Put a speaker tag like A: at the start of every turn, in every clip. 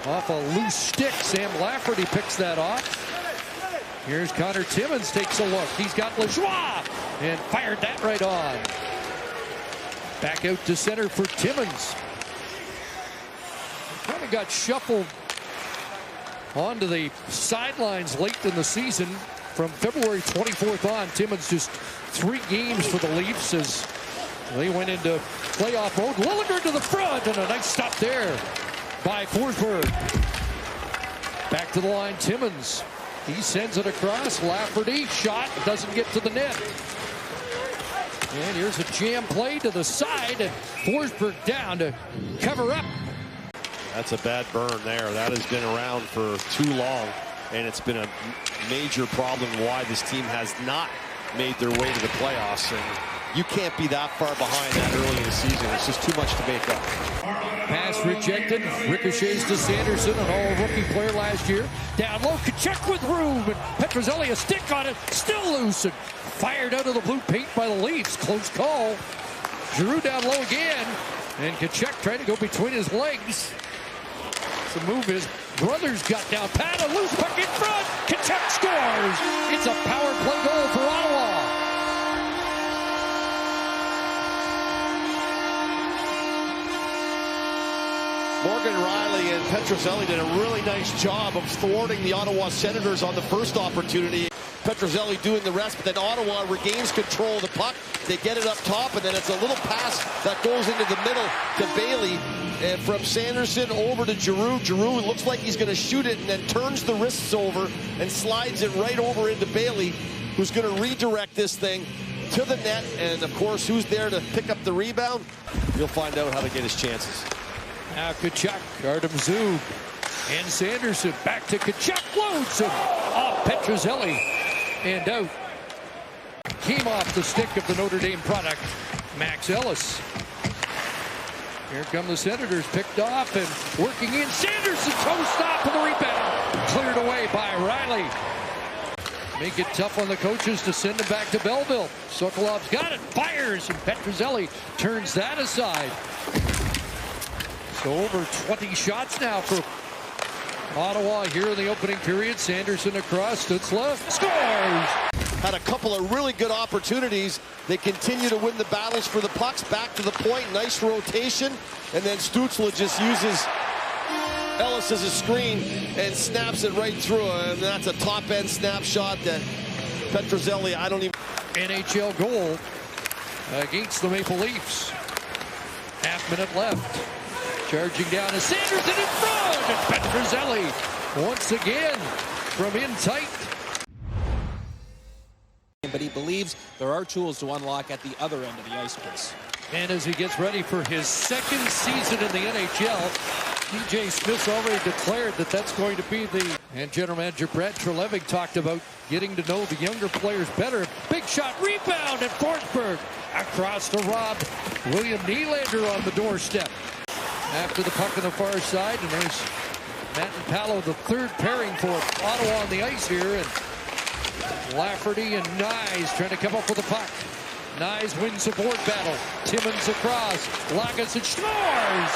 A: Off a loose stick, Sam Lafferty picks that off. Here's Connor Timmins, takes a look. He's got Lajoie and fired that right on. Back out to center for Timmins. Kind of got shuffled onto the sidelines late in the season. From February 24th on, Timmins just 3 games for the Leafs as they went into playoff mode. Lillinger to the front, and a nice stop there by Forsberg. Back to the line, Timmins. He sends it across. Lafferty, shot, doesn't get to the net. And here's a jam play to the side, and Forsberg down to cover up.
B: That's a bad burn there. That has been around for too long, and it's been a major problem why this team has not made their way to the playoffs. And you can't be that far behind that early in the season. It's just too much to make up.
A: Pass rejected. Ricochets to Sanderson, an all-rookie player last year. Down low, Tkachuk with room, and Petrozelli a stick on it, still loose, and fired out of the blue paint by the Leafs. Close call. Giroux down low again, and Tkachuk trying to go between his legs. The move his brothers got down pat, a loose puck in front. Tkachuk scores. It's a power play goal for Ottawa.
B: Morgan Rielly and Petrozelli did a really nice job of thwarting the Ottawa Senators on the first opportunity. Petrozelli doing the rest, but then Ottawa regains control of the puck. They get it up top, and then it's a little pass that goes into the middle to Bailey. And from Sanderson over to Giroux. Giroux looks like he's going to shoot it and then turns the wrists over and slides it right over into Bailey, who's going to redirect this thing to the net. And, of course, who's there to pick up the rebound? You'll find out how to get his chances.
A: Now Tkachuk, Artem Zub, and Sanderson. Back to Tkachuk, loads, and off Petrozelli and out. Came off the stick of the Notre Dame product, Max Ellis. Here come the Senators, picked off and working in. Sanderson, toe stop for the rebound. Cleared away by Rielly. Make it tough on the coaches to send him back to Belleville. Sokolov's got it, fires, and Petrozelli turns that aside. So over 20 shots now for Ottawa here in the opening period. Sanderson across, Stutzle scores!
B: Had a couple of really good opportunities. They continue to win the battles for the pucks. Back to the point, nice rotation. And then Stutzle just uses Ellis as a screen and snaps it right through. And that's a top-end snapshot that Petrozelli, I don't even...
A: NHL goal against the Maple Leafs. Half minute left. Charging down to Sanderson in front, and Petrozelli once again from in tight.
C: But he believes there are tools to unlock at the other end of the ice space.
A: And as he gets ready for his second season in the NHL, TJ Smith's already declared that that's going to be the... And General Manager Brad Treleving talked about getting to know the younger players better. Big shot, rebound, and Forsberg across to Rob. William Nylander on the doorstep. After the puck on the far side, and there's Matt and Palo, the third pairing for Ottawa on the ice here, and Lafferty and Nyes trying to come up with the puck. Nyes wins the board battle. Timmins across. Lagesson scores!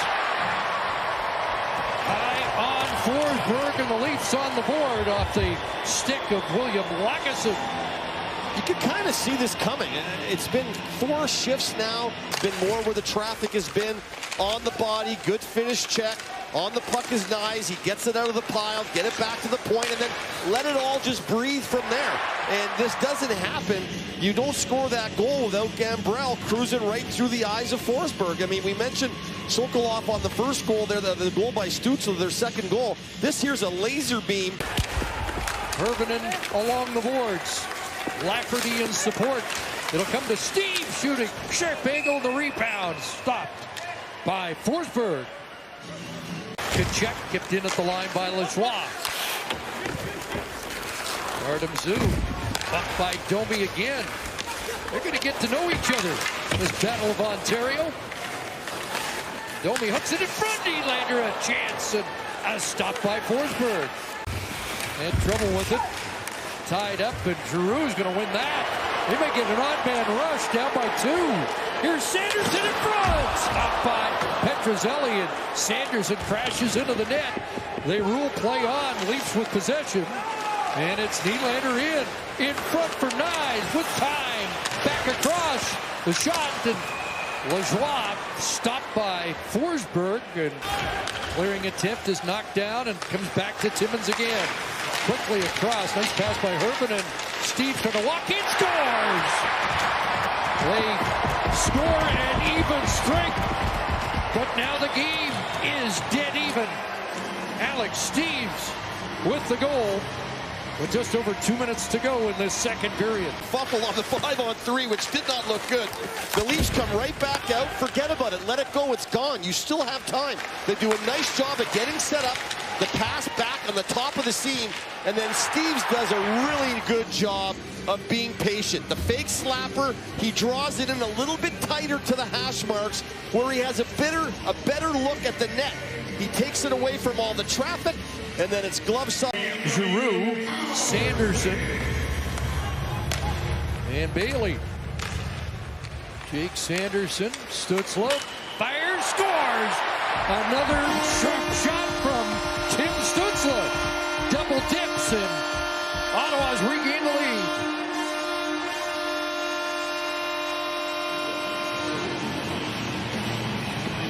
A: High on Forsberg, and the Leafs on the board off the stick of William Lagesson.
B: You can kind of see this coming. It's been 4 shifts now. It's been more where the traffic has been. On the body, good finish check. On the puck is Nyes. He gets it out of the pile, get it back to the point, and then let it all just breathe from there. And this doesn't happen. You don't score that goal without Gambrell cruising right through the eyes of Forsberg. I mean, we mentioned Sokolov on the first goal there, the goal by Stutzle, their second goal. This here's a laser beam.
A: Hervinen along the boards. Lafferty in support. It'll come to Steve shooting. Sharp angle, the rebound. Stopped by Forsberg. Tkachuk kept in at the line by Lajoie. Artem Zub bumped by Domi again. They're going to get to know each other. This Battle of Ontario. Domi hooks it in front. Nylander a chance, and a stop by Forsberg. Had trouble with it. Tied up, and Giroux's going to win that. They may get an odd man rush, down by 2. Here's Sanderson in front. Stopped by Petrozelli, and Sanderson crashes into the net. They rule play on, Leafs with possession. And it's Nylander in front for Knies with time. Back across the shot, and Lajoie stopped by Forsberg, and clearing attempt is knocked down and comes back to Timmins again. Quickly across, nice pass by Herman, and Steve for the walk-in, scores! They score an even strength, but now the game is dead even. Alex Steeves with the goal. With just over 2 minutes to go in this second period.
B: Fumble on the 5-on-3, which did not look good. The Leafs come right back out. Forget about it. Let it go. It's gone. You still have time. They do a nice job of getting set up. The pass back on the top of the seam. And then Steeves does a really good job of being patient. The fake slapper, he draws it in a little bit tighter to the hash marks where he has a better look at the net. He takes it away from all the traffic, and then it's glove side.
A: Giroux, Sanderson, and Bailey. Jake Sanderson, Stutzle, fires, scores! Another sharp shot from Tim Stutzle. Double dips, and Ottawa's regained the lead.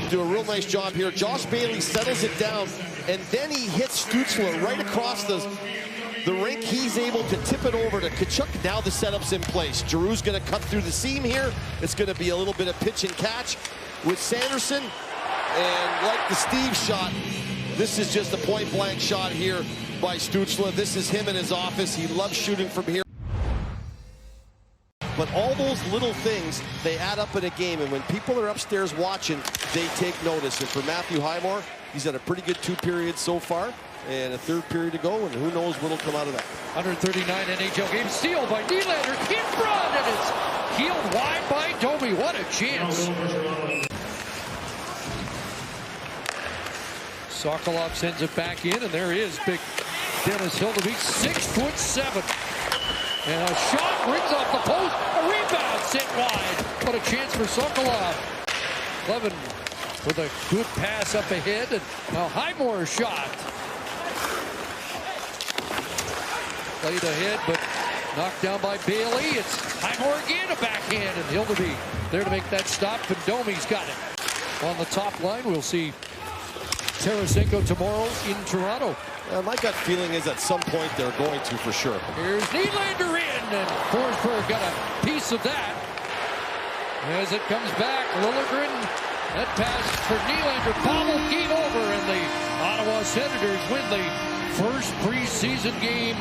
B: Do a real nice job here. Josh Bailey settles it down, and then he hits Stutzle right across the rink. He's able to tip it over to Tkachuk. Now the setup's in place. Giroux's going to cut through the seam here. It's going to be a little bit of pitch and catch with Sanderson. And like the Steve shot, this is just a point-blank shot here by Stutzle. This is him in his office. He loves shooting from here. But all those little things, they add up in a game. And when people are upstairs watching, they take notice. And for Matthew Highmore, he's had a pretty good 2 periods so far. And a 3rd period to go. And who knows what'll come out of that.
A: 139 NHL game. Steal by Nylander in front. And it's healed wide by Domi. What a chance. Sokolov sends it back in. And there is big Dennis Hildeby, 6'7". And a shot rings off the post. A rebound sent wide. What a chance for Sokolov. Levin with a good pass up ahead. And now Highmore's shot. Played ahead, but knocked down by Bailey. It's Highmore again, a backhand. And Hildeby there to make that stop. And Domi's got it. On the top line, we'll see Tarasenko tomorrow in Toronto.
B: My gut feeling is at some point they're going to, for sure.
A: Here's Nylander in, and Forsberg got a piece of that. As it comes back, Liljegren, that pass for Nylander, bobbled, game over, and the Ottawa Senators win the first preseason game